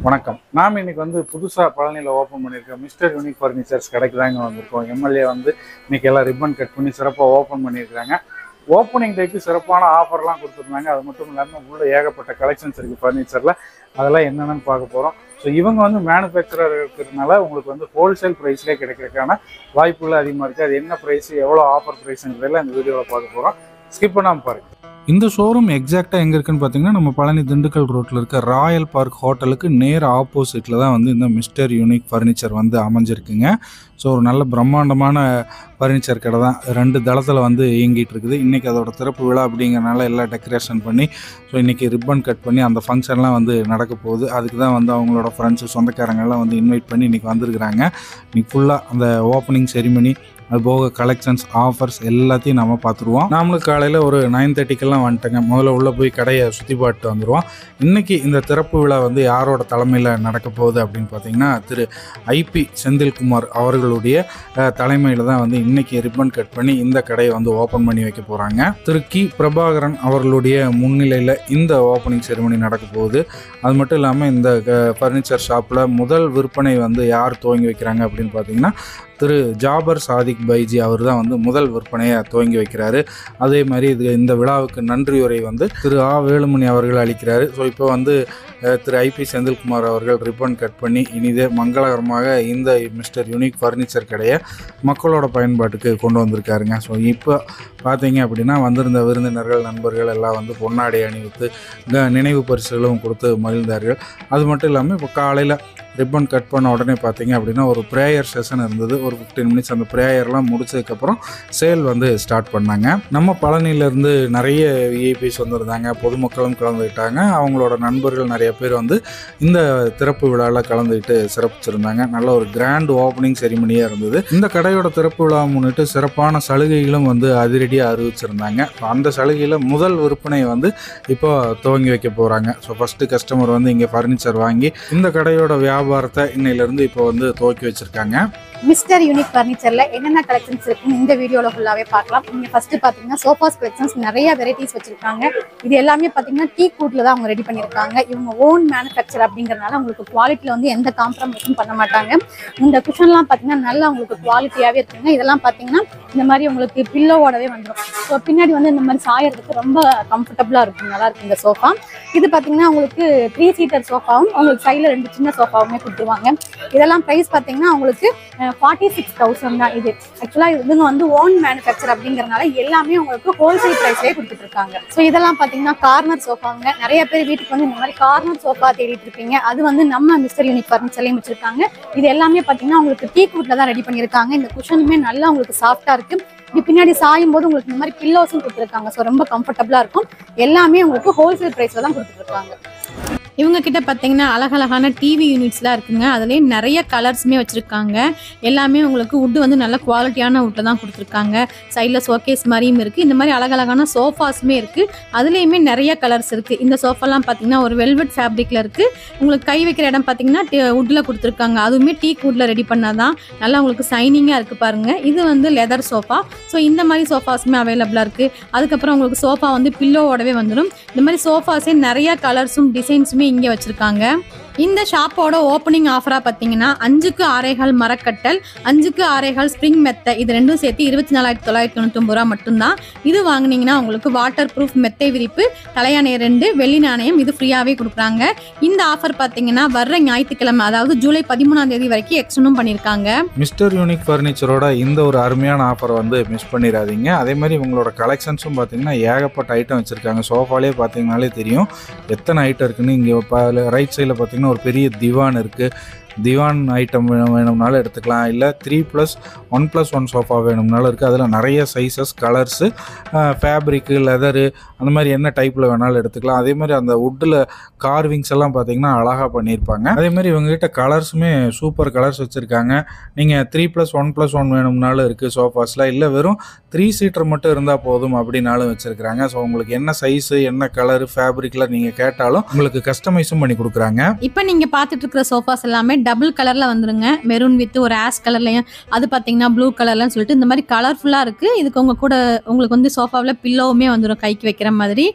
வணக்கம். நாம் இன்னைக்கு புதுசாக பழனியில் ஓப்பன் பண்ணியிருக்கோம் மிஸ்டர் யூனிக் ஃபர்னிச்சர்ஸ் கடைக்கு தாங்க வந்திருக்கோம். எம்எல்ஏ இன்னைக்கு எல்லாம் ரிப்பன் கட் பண்ணி சிறப்பாக ஓப்பன் பண்ணியிருக்காங்க. ஓப்பனிங் டேக்கு சிறப்பான ஆஃபர்லாம் கொடுத்துருந்தாங்க. அது மட்டும் இல்லாமல் உள்ள ஏகப்பட்ட கலெக்ஷன்ஸ் இருக்குது ஃபர்னிச்சரில். அதெல்லாம் என்னென்னு பார்க்க போகிறோம். ஸோ இவங்க மேனுஃபேக்சரர் இருக்கிறதுனால உங்களுக்கு ஹோல்சேல் ப்ரைஸ்லேயே கிடைக்கிறதுக்கான வாய்ப்புகள் அதிகமாக இருக்குது. அது என்ன ப்ரைஸ், எவ்வளோ ஆஃபர் ப்ரைஸுங்கிறதெல்லாம் இந்த வீடியோவில் பார்க்க போகிறோம். ஸ்கிப் பண்ணாமல் பாருங்கள். இந்த ஷோரூம் எக்ஸாக்டாக எங்கே இருக்குன்னு பார்த்தீங்கன்னா நம்ம பழனி திண்டுக்கல் ரோட்டில் இருக்க ராயல் பார்க் ஹோட்டலுக்கு நேர் ஆப்போசிட்டில் தான் இந்த மிஸ்டர் யூனிக் ஃபர்னிச்சர் அமைஞ்சிருக்குங்க. ஸோ ஒரு நல்ல பிரம்மாண்டமான ஃபர்னிச்சர் கடை தான். 2 தளத்தில் இயங்கிட்டு இருக்குது. இன்றைக்கி அதோட திறப்பு விழா அப்படிங்கிறனால எல்லாம் டெக்கரேஷன் பண்ணி ஸோ இன்றைக்கி ரிப்பன் கட் பண்ணி அந்த ஃபங்க்ஷன்லாம் நடக்க போகுது. அதுக்கு தான் அவங்களோட ஃப்ரெண்ட்ஸு சொந்தக்காரங்கள்லாம் இன்வைட் பண்ணி இன்றைக்கி வந்திருக்கிறாங்க. இன்றைக்கி ஃபுல்லாக அந்த ஓப்பனிங் செரிமனி, அது போக கலெக்ஷன்ஸ், ஆஃபர்ஸ் எல்லாத்தையும் நம்ம பார்த்துருவோம். நாமளும் காலையில் ஒரு 9:30க்கெல்லாம் வந்துட்டேங்க. முதல்ல உள்ளே போய் கடையை சுற்றி பார்த்துட்டு வந்துடுவோம். இன்றைக்கி இந்த திறப்பு விழா யாரோட தலைமையில் நடக்க போகுது அப்படின்னு பார்த்தீங்கன்னா திரு ஐபி செந்தில்குமார் அவர்களுடைய தலைமையில் தான் இன்றைக்கி ரிப்பன் கட் பண்ணி இந்த கடையை ஓப்பன் பண்ணி வைக்க போகிறாங்க. திரு கி பிரபாகரன் அவர்களுடைய முன்னிலையில் இந்த ஓப்பனிங் செரிமனி நடக்க போகுது. அது மட்டும் இல்லாமல் இந்த ஃபர்னிச்சர் ஷாப்பில் முதல் விற்பனை யார் துவங்கி வைக்கிறாங்க அப்படின்னு பார்த்தீங்கன்னா திரு ஜாபர் சாதிக் பைஜி அவர் தான் முதல் விற்பனையை துவங்கி வைக்கிறாரு. அதே மாதிரி இந்த விழாவுக்கு நன்றியுரை திரு ஆ வேலுமணி அவர்கள் அளிக்கிறாரு. ஸோ இப்போ திரு ஐபி செந்தில்குமார் அவர்கள் ரிப்பன் கட் பண்ணி இனிதே மங்களகரமாக இந்த மிஸ்டர் யூனிக் ஃபர்னிச்சர் கடையை மக்களோட பயன்பாட்டுக்கு கொண்டு வந்திருக்காருங்க. ஸோ இப்போ பார்த்தீங்க அப்படின்னா வந்திருந்த விருந்தினர்கள், நண்பர்கள் எல்லாம் பொன்னாடை அணிவித்து நினைவு பரிசுகளும் கொடுத்து மகிழ்ந்தார்கள். அது மட்டும் இல்லாமல் இப்போ காலையில் ரிப்பன் கட் பண்ண உடனே பார்த்தீங்க அப்படின்னா ஒரு ப்ரேயர் செஷன் இருந்தது. ஒரு 15 மினிட்ஸ் அந்த ப்ரேயர்லாம் முடிச்சதுக்கப்புறம் சேல் ஸ்டார்ட் பண்ணாங்க. நம்ம பழனியிலேருந்து நிறைய விஐபிஸ் வந்திருந்தாங்க. பொதுமக்களும் கலந்துக்கிட்டாங்க. அவங்களோட நண்பர்கள் நிறைய பேர் இந்த திறப்பு விழாவில் கலந்துக்கிட்டு சிறப்பிச்சிருந்தாங்க. நல்ல ஒரு கிராண்ட் ஓப்பனிங் செரிமனியாக இருந்தது. இந்த கடையோட திறப்பு விழாவை முன்னிட்டு சிறப்பான சலுகைகளும் அதிரடியாக அறிவிச்சிருந்தாங்க. அந்த சலுகையில் முதல் விற்பனை இப்போ துவங்கி வைக்க போகிறாங்க. ஸோ ஃபஸ்ட்டு கஸ்டமர் இங்கே ஃபர்னிச்சர் வாங்கி இந்த கடையோட வியாபாரத்தை இன்னையிலேருந்து இப்போ துவக்கி வச்சுருக்காங்க. மிஸ்டர் யூனிக் ஃபர்னிச்சரில் என்னென்ன கலெக்ஷன்ஸ் இருக்குன்னு இந்த வீடியோவில் ஃபுல்லாகவே பார்க்கலாம். நீங்கள் ஃபஸ்ட்டு பார்த்தீங்கன்னா சோஃபாஸ் கலெக்ஷன்ஸ் நிறைய வெரைட்டிஸ் வச்சுருக்காங்க. இது எல்லாமே பார்த்தீங்கன்னா டீ கூட்டில் தான் அவங்க ரெடி பண்ணியிருக்காங்க. இவங்க ஓன் மேனுஃபேக்சர் அப்படிங்கிறனால உங்களுக்கு குவாலிட்டியில் எந்த காம்ப்ரமைஸும் பண்ண மாட்டாங்க. இந்த குஷன்லாம் பார்த்தீங்கன்னா நல்லா உங்களுக்கு குவாலிட்டியாகவே இருக்குங்க. இதெல்லாம் பார்த்தீங்கன்னா இந்த மாதிரி உங்களுக்கு பில்லோவோடவே வந்துடும். ஸோ பின்னாடி இந்த மாதிரி சாயறதுக்கு ரொம்ப கம்ஃபர்டபுளாக இருக்கும், நல்லா இருக்கும் இந்த சோஃபா. இது பார்த்தீங்கன்னா உங்களுக்கு 3 சீட்டர் சோஃபாவும் உங்களுக்கு சைடில் 2 சின்ன சோஃபாவுமே கொடுத்துருவாங்க. இதெல்லாம் ப்ரைஸ் பார்த்தீங்கன்னா உங்களுக்கு 46,000 தான். இது ஆக்சுவலாக இதுங்க ஓன் மேனுஃபேக்சர் அப்படிங்கிறனால எல்லாமே உங்களுக்கு ஹோல்சேல் ப்ரைஸ்லேயே கொடுத்துட்டு இருக்காங்க. ஸோ இதெல்லாம் பார்த்தீங்கன்னா கார்னர் சோஃபாங்க. நிறைய பேர் வீட்டுக்கு இந்த மாதிரி கார்னர் சோஃபா தேடிட்டு இருப்பீங்க. அது நம்ம மிஸ்டர் யூனிக் ஃபர்னிச்சர்லையும் வச்சிருக்காங்க. இது எல்லாமே பார்த்தீங்கன்னா உங்களுக்கு டீ கூட்டில் தான் ரெடி பண்ணியிருக்காங்க. இந்த குஷனுமே நல்லா உங்களுக்கு சாஃப்டாக இருக்கு. இது பின்னாடி சாயும் போது உங்களுக்கு இந்த மாதிரி பில்லோஸும் கொடுத்துருக்காங்க. ஸோ ரொம்ப கம்ஃபர்டபுளாக இருக்கும். எல்லாமே உங்களுக்கு ஹோல்சேல் ப்ரைஸில் தான் கொடுத்துட்டு இருக்காங்க. இவங்க கிட்ட பார்த்தீங்கன்னா அழகழகான டிவி யூனிட்ஸ்லாம் இருக்குங்க. அதுலேயே நிறைய கலர்ஸுமே வச்சுருக்காங்க. எல்லாமே உங்களுக்கு வுட்டு நல்ல குவாலிட்டியான வுட்டில் தான் கொடுத்துருக்காங்க. சைடில் ஷோகேஸ் மாதிரியும் இருக்குது. இந்த மாதிரி அழகழகான சோஃபாஸுமே இருக்குது. அதுலேயுமே நிறைய கலர்ஸ் இருக்குது. இந்த சோஃபாலாம் பார்த்தீங்கன்னா ஒரு வெல்வெட் ஃபேப்ரிக்கில் இருக்குது. உங்களுக்கு கை வைக்கிற இடம் பார்த்தீங்கன்னா வுட்டில் கொடுத்துருக்காங்க. அதுவுமே டீ வுட்டில் ரெடி பண்ணாதான் நல்லா உங்களுக்கு சைனிங்காக இருக்குது பாருங்கள். இது லெதர் சோஃபா. ஸோ இந்த மாதிரி சோஃபாஸுமே அவைலபிளாக இருக்குது. அதுக்கப்புறம் உங்களுக்கு சோஃபா பில்லோவோடவே வந்துடும். இந்த மாதிரி சோஃபாஸே நிறைய கலர்ஸும் டிசைன்ஸுமே இங்கே வச்சிருக்காங்க. இந்த ஷாப்போட ஓப்பனிங் ஆஃபராக பார்த்தீங்கன்னா 5க்கு 6.25 மரக்கட்டல், 5க்கு 6.25 ஸ்ப்ரிங் மெத்தை, இது ரெண்டும் சேர்த்து 24,999 ரூபா மட்டும்தான். இது வாங்கினீங்கன்னா உங்களுக்கு வாட்டர் ப்ரூஃப் மெத்தை விரிப்பு, தலையாணை 2, வெள்ளி நாணயம் இது ஃப்ரீயாகவே கொடுக்குறாங்க. இந்த ஆஃபர் பார்த்தீங்கன்னா வர்ற ஞாயிற்றுக்கிழமை, அதாவது ஜூலை 13ஆம் தேதி வரைக்கும் எக்ஸ்டெண்டும் பண்ணியிருக்காங்க. மிஸ்டர் யூனிக் ஃபர்னிச்சரோட இந்த ஒரு அருமையான ஆஃபர் மிஸ் பண்ணிடாதீங்க. அதே மாதிரி உங்களோட கலெக்ஷன்ஸும் பார்த்தீங்கன்னா ஏகப்பட்ட ஐட்டம் வச்சுருக்காங்க. சோஃபாலே பார்த்தீங்கனாலே தெரியும் எத்தனை ஐட்டம் இருக்குன்னு. இங்கே ரைட் சைடில் பார்த்தீங்கன்னா ஒரு பெரிய திவான் இருக்குது. திவான் ஐட்டம் வேணும்னாலும் எடுத்துக்கலாம். இல்லை 3+1+1 சோஃபா வேணும்னாலும் இருக்குது. அதில் நிறைய சைஸஸ், கலர்ஸு, ஃபேப்ரிக்கு, லெதரு, அந்த மாதிரி என்ன டைப்பில் வேணாலும் எடுத்துக்கலாம். அதே மாதிரி அந்த வுட்டில் கார்விங்ஸ் எல்லாம் பார்த்திங்கன்னா அழகாக பண்ணியிருப்பாங்க. அதே மாதிரி இவங்ககிட்ட கலர்ஸுமே சூப்பர் கலர்ஸ் வச்சுருக்காங்க. நீங்கள் 3+1+1 வேணும்னாலும் இருக்குது சோஃபாஸில். இல்லை வெறும் 3 சீட்டர் மட்டும் இருந்தால் போதும் அப்படின்னாலும் வச்சுருக்காங்க. ஸோ உங்களுக்கு என்ன சைஸு, என்ன கலரு, ஃபேப்ரிக்கில் நீங்கள் கேட்டாலும் உங்களுக்கு கஸ்டமைஸும் பண்ணி கொடுக்குறாங்க. இப்போ நீங்கள் பார்த்துட்டு இருக்கிற சோஃபாஸ் எல்லாமே டபுள் கலரில் வந்துருங்க. மெரூன் வித் ஒரு ஆஷ் கலர்லையும், அது பார்த்தீங்கன்னா ப்ளூ கலர்லன்னு சொல்லிட்டு இந்த மாதிரி கலர்ஃபுல்லாக இருக்குது. இதுக்கு உங்களுக்கு வந்து சோஃபாவில் பில்லோவுமே வந்துடும் கைக்கு வைக்கிற மாதிரி.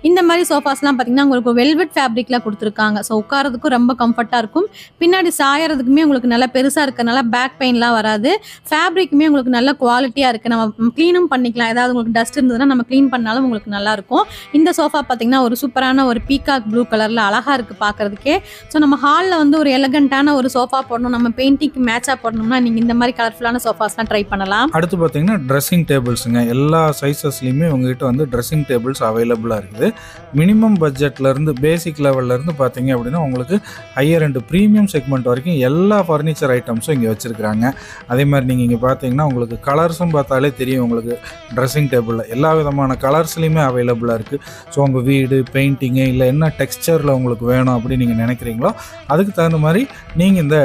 இந்த மாதிரி சோஃபாஸ்லாம் பார்த்தீங்கன்னா உங்களுக்கு வெல்வெட் ஃபேப்ரிக்கில் கொடுத்துருக்காங்க. ஸோ உட்காரதுக்கும் ரொம்ப கம்ஃபர்ட்டாக இருக்கும். பின்னாடி சாயறதுக்குமே உங்களுக்கு நல்லா பெருசாக இருக்கிறதுனால பேக் பெயின்லாம் வராது. ஃபேப்ரிக்குமே உங்களுக்கு நல்ல குவாலிட்டியாக இருக்குது. நம்ம க்ளீனும் பண்ணிக்கலாம். ஏதாவது உங்களுக்கு டஸ்ட் இருந்ததுன்னா நம்ம க்ளீன் பண்ணாலும் உங்களுக்கு நல்லாயிருக்கும். இந்த சோஃபா பார்த்தீங்கன்னா ஒரு சூப்பரான ஒரு பீகாக் ப்ளூ கலரில் அழகாக இருக்குது பார்க்குறதுக்கே. ஸோ நம்ம ஹாலில் வந்து ஒரு எலகண்ட்டான ஒரு சோஃபா போடணும், நம்ம பெயிண்டிங்க்கு மேட்சாக போடணும்னா நீங்கள் இந்த மாதிரி கலர்ஃபுல்லான சோஃபாஸ்லாம் ட்ரை பண்ணலாம். அடுத்து பார்த்தீங்கன்னா ட்ரெஸ்ஸிங் டேபிள்ஸுங்க. எல்லா சைஸஸ்லையுமே உங்ககிட்ட வந்து ட்ரெஸ்ஸிங் டேபிள்ஸ் அவைலபிளாக இருக்குது. மினிமம் பட்ஜெட்லேருந்து பேசிக் லெவல்லேருந்து பார்த்தீங்க அப்படின்னா உங்களுக்கு ஹையர் அண்ட் ப்ரீமியம் செக்மெண்ட் வரைக்கும் எல்லா ஃபர்னிச்சர் ஐட்டம்ஸும் இங்கே வச்சுருக்குறாங்க. அதே மாதிரி நீங்கள் இங்கே பார்த்தீங்கன்னா உங்களுக்கு கலர்ஸும் பார்த்தாலே தெரியும். உங்களுக்கு ட்ரெஸ்ஸிங் டேபிளில் எல்லா விதமான கலர்ஸ்லையுமே அவைலபிளாக இருக்குது. ஸோ உங்கள் வீடு பெயிண்டிங்கு இல்லை என்ன டெக்ஸ்சரில் உங்களுக்கு வேணும் அப்படின்னு நீங்கள் நினைக்கிறீங்களோ அதுக்கு தகுந்த மாதிரி நீங்கள் இந்த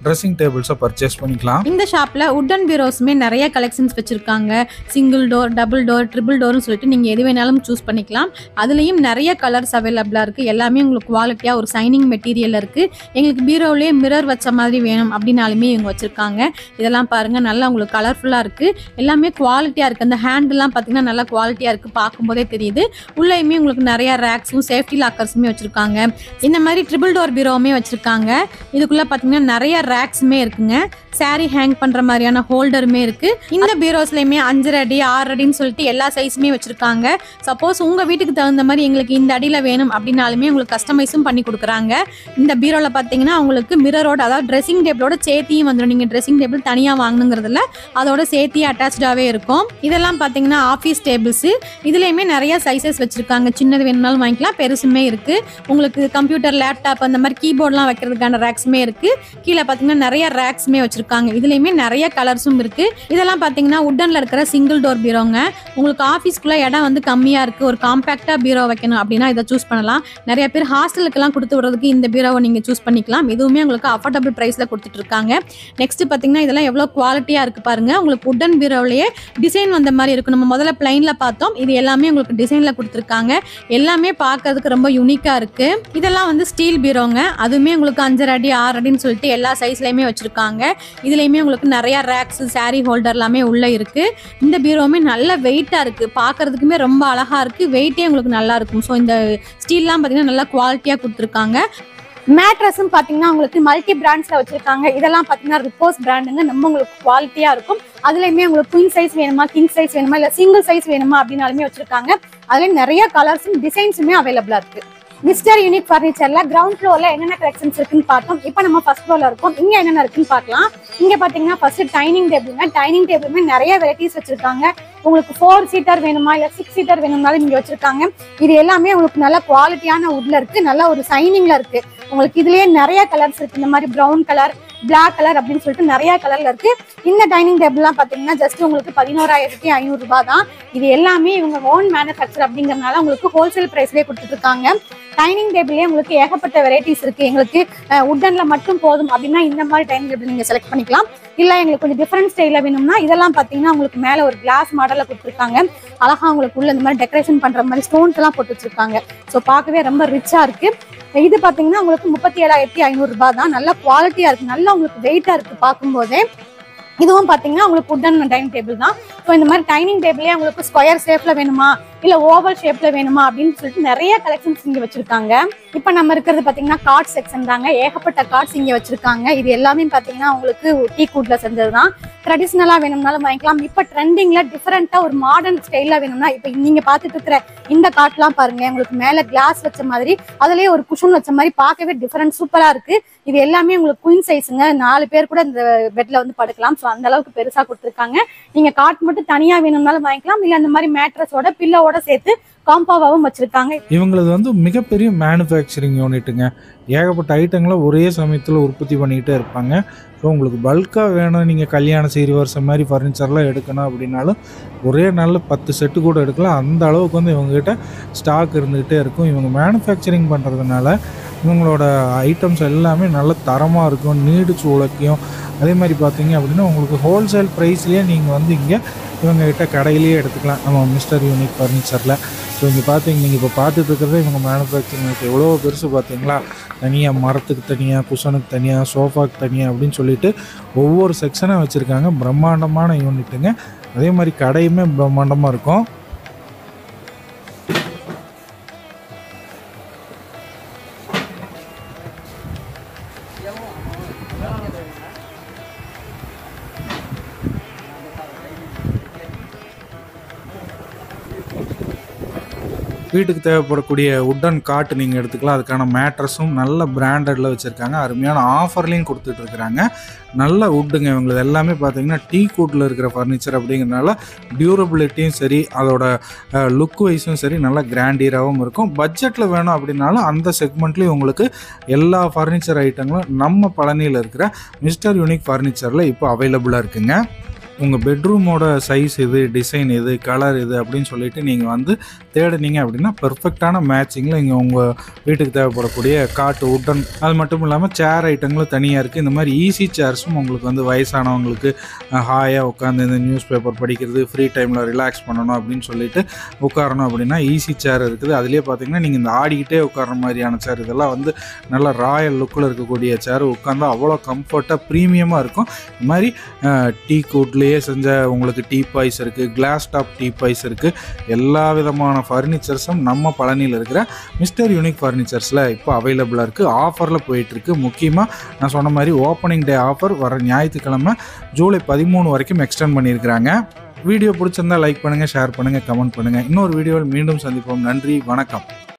ட்ரெஸ்ஸிங் டேபிள்ஸை பர்ச்சேஸ் பண்ணிக்கலாம். இந்த ஷாப்பில் உட்டன் பீரோஸுமே நிறைய கலெக்ஷன்ஸ் வச்சுருக்காங்க. Single door, double door, triple டோர்னு சொல்லிட்டு நீங்கள் எது வேணாலும் சூஸ் பண்ணிக்கலாம். அதுலேயும் நிறைய கலர்ஸ் அவைலபிளாக இருக்குது. எல்லாமே உங்களுக்கு குவாலிட்டியாக ஒரு சைனிங் மெட்டீரியல் இருக்குது. எங்களுக்கு பீரோவிலேயே மிரர் வச்ச மாதிரி வேணும் அப்படின்னாலுமே இவங்க வச்சுருக்காங்க. இதெல்லாம் பாருங்கள், நல்லா உங்களுக்கு கலர்ஃபுல்லாக இருக்குது. எல்லாமே குவாலிட்டியாக இருக்குது. அந்த ஹேண்டெலாம் பார்த்திங்கன்னா நல்லா குவாலிட்டியாக இருக்குது, பார்க்கும்போதே தெரியுது. உள்ளேயுமே உங்களுக்கு நிறைய ரேக்ஸும் சேஃப்டி லாக்கர்ஸுமே வச்சுருக்காங்க. இந்த மாதிரி ட்ரிபிள் டோர் பீரோவுமே வச்சுருக்காங்க. இதுக்குள்ளே பார்த்திங்கன்னா நிறைய ரேக்ஸுமே இருக்குங்க. சாரி ஹேங் பண்ற மாதிரியான ஹோல்டருமே இருக்கு. இந்த பீரோஸ்லயுமே 5 அடி 6 அடின்னு சொல்லிட்டு எல்லா சைஸுமே வச்சிருக்காங்க. சப்போஸ் உங்க வீட்டுக்கு தகுந்த மாதிரி எங்களுக்கு இந்த அடியில வேணும் அப்படின்னாலுமே உங்களுக்கு கஸ்டமைஸும் பண்ணி கொடுக்குறாங்க. இந்த பீரோல பாத்தீங்கன்னா உங்களுக்கு மிரரோட, அதாவது ட்ரெஸ்ஸிங் டேபிளோட சேர்த்தியும் வந்துடும். நீங்க ட்ரெஸ்ஸிங் டேபிள் தனியா வாங்கணுங்கிறதுல அதோட சேர்த்தியே அட்டாச்சாவே இருக்கும். இதெல்லாம் பாத்தீங்கன்னா ஆஃபீஸ் டேபிள்ஸ். இதுலயுமே நிறைய சைஸஸ் வச்சிருக்காங்க. சின்னது வேணும்னாலும் வாங்கிக்கலாம், பெருசுமே இருக்கு. உங்களுக்கு கம்ப்யூட்டர், லேப்டாப் அந்த மாதிரி கீபோர்ட்லாம் வைக்கிறதுக்கான ரேக்ஸுமே இருக்கு. கீழே பாத்தீங்கன்னா நிறைய ரேக்ஸுமே வச்சிருக்காங்க. இதுலயுமே நிறைய கலர்ஸும் இருக்கு. இதெல்லாம் பாத்தீங்கன்னா உட்டன்ல இருக்கிற சிங்கிள் டோர் பீரோங்க. உங்களுக்கு ஆஃபீஸ்க்குள்ள இடம் வந்து கம்மியா இருக்கு, ஒரு காம்பாக்டா பீரோ வைக்கணும் அப்படின்னா இதை சூஸ் பண்ணலாம். நிறைய பேர் ஹாஸ்டலுக்கெல்லாம் கொடுத்து விடுறதுக்கு இந்த பீரோவை நீங்க சூஸ் பண்ணிக்கலாம். இதுவுமே உங்களுக்கு அஃபோர்டபுள் பிரைஸ்ல கொடுத்துட்டு இருக்காங்க. நெக்ஸ்ட் பாத்தீங்கன்னா இதெல்லாம் எவ்வளவு குவாலிட்டியா இருக்கு பாருங்க. உங்களுக்கு உட்டன் பீரோவிலேயே டிசைன் வந்த மாதிரி இருக்கு. நம்ம முதல்ல பிளைன்ல பார்த்தோம், இது எல்லாமே உங்களுக்கு டிசைன்ல கொடுத்துருக்காங்க. எல்லாமே பார்க்கறதுக்கு ரொம்ப யூனிக்கா இருக்கு. இதெல்லாம் வந்து ஸ்டீல் பீரோங்க. அதுவுமே உங்களுக்கு 5 அடி 6 அடின்னு சொல்லிட்டு எல்லா சைஸ்லயுமே வச்சிருக்காங்க. இதுலயுமே உங்களுக்கு நிறைய ரேக்ஸ், சாரி ஹோல்டர் எல்லாமே உள்ள இருக்கு. இந்த பீரோவுமே நல்ல வெயிட்டா இருக்கு, பார்க்கறதுக்குமே ரொம்ப அழகா இருக்கு. வெயிட்டே உங்களுக்கு நல்லா இருக்கும். ஸோ இந்த ஸ்டீல்லாம் பார்த்தீங்கன்னா நல்லா குவாலிட்டியா கொடுத்துருக்காங்க. மேட்ரஸும் பார்த்தீங்கன்னா உங்களுக்கு மல்டி பிராண்ட்ஸ்ல வச்சிருக்காங்க. இதெல்லாம் பார்த்தீங்கன்னா ரிப்போஸ் பிராண்டுங்க. நம்ம உங்களுக்கு குவாலிட்டியா இருக்கும். அதுலயுமே உங்களுக்கு குயின் சைஸ் வேணுமா, கிங் சைஸ் வேணுமா, இல்ல சிங்கிள் சைஸ் வேணுமா அப்படின்னாலுமே வச்சிருக்காங்க. அதுல நிறைய கலர்ஸும் டிசைன்ஸுமே அவைலபிளா இருக்கு. மிஸ்டர் யூனிக் ஃபர்னிச்சர்ல கிரவுண்ட் ஃப்ளோர்ல என்னென்ன கலெக்ஷன்ஸ் இருக்குன்னு பார்த்தோம். இப்போ நம்ம ஃபர்ஸ்ட் ஃப்ளோர்ல இருக்கோம். இங்க என்னென்ன இருக்குன்னு பார்க்கலாம். இங்க பாத்தீங்கன்னா ஃபர்ஸ்ட் டைனிங் டேபிள்ங்க. டைனிங் டேபிளுமே நிறைய வெரைட்டிஸ் வச்சிருக்காங்க. உங்களுக்கு 4 சீட்டர் வேணுமா இல்ல 6 சீட்டர் வேணும்னாலும் இங்க வச்சிருக்காங்க. இது எல்லாமே உங்களுக்கு நல்ல குவாலிட்டியான வுட்ல இருக்கு, நல்ல ஒரு சைனிங்ல இருக்கு. உங்களுக்கு இதுலயே நிறைய கலர்ஸ் இருக்கு. இந்த மாதிரி ப்ரௌன் கலர், பிளாக் கலர் அப்படின்னு சொல்லிட்டு நிறைய கலர்ல இருக்கு. இந்த டைனிங் டேபிள்லாம் பாத்தீங்கன்னா ஜஸ்ட் உங்களுக்கு 11,500 ரூபாய் தான். இது எல்லாமே இவங்க ஓன் மேனுஃபேக்சர் அப்படிங்கறதுனால உங்களுக்கு ஹோல்சேல் பிரைஸ்லயே கொடுத்துட்டு இருக்காங்க. டைனிங் டேபிள்லயே உங்களுக்கு ஏகப்பட்ட வெரைட்டிஸ் இருக்கு. எங்களுக்கு உட்டன்ல மட்டும் போதும் அப்படின்னா இந்த மாதிரி டைனிங் டேபிள் நீங்க செலக்ட் பண்ணிக்கலாம். இல்ல எங்களுக்கு கொஞ்சம் டிஃபரெண்ட் ஸ்டைல வேணும்னா இதெல்லாம் பாத்தீங்கன்னா உங்களுக்கு மேல ஒரு கிளாஸ் மாடல்ல கொடுத்துருக்காங்க. அழகா உங்களுக்கு உள்ள இந்த மாதிரி டெக்கரேஷன் பண்ற மாதிரி ஸ்டோன்ஸ் எல்லாம் போட்டு வச்சிருக்காங்க. ஸோ பார்க்கவே ரொம்ப ரிச்சா இருக்கு. இது பாத்தீங்கன்னா உங்களுக்கு 37,500 ரூபாய் தான். நல்ல குவாலிட்டியா இருக்கு, நல்லா உங்களுக்கு வெயிட்டா இருக்கு பார்க்கும்போதே. இதுவும் பாத்தீங்கன்னா உங்களுக்கு உட்டன் டைனிங் டேபிள் தான். ஸோ இந்த மாதிரி டைனிங் டேபிளே உங்களுக்கு ஸ்கொயர் ஷேப்ல வேணுமா இல்ல ஓவல் ஷேப்ல வேணுமா அப்படின்னு சொல்லிட்டு நிறைய கலெக்ஷன்ஸ் இங்க வச்சிருக்காங்க. இப்ப நம்ம இருக்கிறது பாத்தீங்கன்னா கார்ட் செக்ஷன் தாங்க. ஏகப்பட்ட கார்ட்ஸ் இங்க வச்சிருக்காங்க. இது எல்லாமே பாத்தீங்கன்னா உங்களுக்கு டீக் வுட்ல செஞ்சதுதான். ட்ரெடிஷ்னலா வேணும்னாலும் வாங்கிக்கலாம். இப்ப ட்ரெண்டிங்ல டிஃபரெண்டா ஒரு மாடர்ன் ஸ்டைல்ல வேணும்னா இப்ப நீங்க பாத்துட்டு இருக்கிற இந்த கார்ட்லாம் பாருங்க. உங்களுக்கு மேல கிளாஸ் வச்ச மாதிரி, அதுலயே ஒரு குஷன் வச்ச மாதிரி பார்க்கவே டிஃபரெண்ட் சூப்பரா இருக்கு. இது எல்லாமே உங்களுக்கு குயின் சைஸுங்க. 4 பேர் கூட இந்த பெட்ல வந்து படுக்கலாம். ஸோ அந்த அளவுக்கு பெருசா கொடுத்துருக்காங்க. நீங்க கார்ட் மட்டும் தனியா வேணும்னாலும் வாங்கிக்கலாம். இல்ல அந்த மாதிரி மேட்ரஸோட பில்லோட சேர்த்து காம்பாவாவும் வச்சிருக்காங்க. இவங்களது வந்து மிகப்பெரிய மேனுஃபேக்சரிங் யூனிட்டுங்க. ஏகப்பட்ட ஐட்டங்களை ஒரே சமயத்தில் உற்பத்தி பண்ணிக்கிட்டே இருப்பாங்க. ஸோ உங்களுக்கு பல்காக வேணும், நீங்கள் கல்யாண சீர்வரிசை மாதிரி ஃபர்னிச்சர்லாம் எடுக்கணும் அப்படின்னாலும் ஒரே நாளில் 10 செட்டு கூட எடுக்கலாம். அந்த அளவுக்கு வந்து இவங்ககிட்ட ஸ்டாக் இருந்துக்கிட்டே இருக்கும். இவங்க மேனுஃபேக்சரிங் பண்ணுறதுனால இவங்களோட ஐட்டம்ஸ் எல்லாமே நல்ல தரமாக இருக்கும், நீடிச்சு உழைக்கும். அதே மாதிரி பார்த்தீங்க அப்படின்னா உங்களுக்கு ஹோல்சேல் ப்ரைஸ்லேயே நீங்கள் வந்து இங்கே இவங்ககிட்ட கடையிலேயே எடுத்துக்கலாம் நம்ம மிஸ்டர் யூனிக் ஃபர்னிச்சரில். ஸோ இங்கே நீங்கள் இப்போ பார்த்துட்டு இருக்கிறது இவங்க மேனுஃபேக்சரிங் எவ்வளோ பெருசு பார்த்தீங்களா. தனியாக மரத்துக்கு தனியாக, குஷனுக்கு தனியாக, சோஃபாக்கு தனியாக அப்படின்னு சொல்லிட்டு ஒவ்வொரு செக்ஷனாக வச்சுருக்காங்க. பிரம்மாண்டமான யூனிட்டுங்க. அதே மாதிரி கடையுமே பிரம்மாண்டமாக இருக்கும். வீட்டுக்கு தேவைப்படக்கூடிய உட்டன் காட் நீங்கள் எடுத்துக்கலாம். அதுக்கான மேட்ரஸும் நல்ல பிராண்டடில் வச்சுருக்காங்க. அருமையான ஆஃபர்லேயும் கொடுத்துட்ருக்குறாங்க. நல்ல உட்டுங்க இவங்களுக்கு எல்லாமே பார்த்தீங்கன்னா டீ கூட்டில் இருக்கிற ஃபர்னிச்சர் அப்படிங்கிறனால டியூரபிலிட்டியும் சரி, அதோட லுக் வைஸும் சரி, நல்ல கிராண்டியராகவும் இருக்கும். பட்ஜெட்டில் வேணும் அப்படின்னாலும் அந்த செக்மெண்ட்லேயும் உங்களுக்கு எல்லா ஃபர்னிச்சர் ஐட்டங்களும் நம்ம பழனியில் இருக்கிற மிஸ்டர் யூனிக் ஃபர்னிச்சரில் இப்போ அவைலபிளாக இருக்குங்க. உங்கள் பெட்ரூமோட சைஸ் இது, டிசைன் இது, கலர் இது அப்படின்னு சொல்லிட்டு நீங்கள் வந்து தேடினீங்க அப்படின்னா பெர்ஃபெக்டான மேட்சிங்கில் இங்கே உங்கள் வீட்டுக்கு தேவைப்படக்கூடிய காட்டு உட்டன், அது மட்டும் இல்லாமல் சேர் ஐட்டங்களும் தனியாக இருக்குது. இந்த மாதிரி ஈஸி சேர்ஸும் உங்களுக்கு வந்து வயசானவங்களுக்கு ஹாயாக உட்காந்து இந்த நியூஸ் பேப்பர் படிக்கிறது, ஃப்ரீ டைமில் ரிலாக்ஸ் பண்ணணும் அப்படின்னு சொல்லிட்டு உட்காரணும் அப்படின்னா ஈஸி சேர் இருக்குது. அதுலேயே பார்த்தீங்கன்னா நீங்கள் இந்த ஆடிக்கிட்டே உட்கார்ற மாதிரியான சேர், இதெல்லாம் வந்து நல்ல ராயல் லுக்கில் இருக்கக்கூடிய சேர். உட்காந்தா அவ்வளோ கம்ஃபர்ட்டாக ப்ரீமியமாக இருக்கும். இது மாதிரி டீ கூட்லேயே செஞ்ச உங்களுக்கு டீ பாய்ஸ் இருக்குது, கிளாஸ் டாப் டீ பாய்ஸ் இருக்குது. எல்லா விதமான ஃபர்னிச்சர்ஸும் நம்ம பழனியில் இருக்கிற மிஸ்டர் யூனிக் ஃபர்னிச்சர்ஸில் இப்போ அவைலபிளாக இருக்குது. ஆஃபரில் போயிட்டுருக்கு. முக்கியமாக நான் சொன்ன மாதிரி ஓப்பனிங் டே ஆஃபர் வர ஞாயிற்றுக்கிழமை ஜூலை 13 வரைக்கும் எக்ஸ்டெண்ட் பண்ணியிருக்கிறாங்க. வீடியோ பிடிச்சிருந்தால் லைக் பண்ணுங்கள், ஷேர் பண்ணுங்கள், கமெண்ட் பண்ணுங்கள். இன்னொரு வீடியோவில் மீண்டும் சந்திப்போம். நன்றி, வணக்கம்.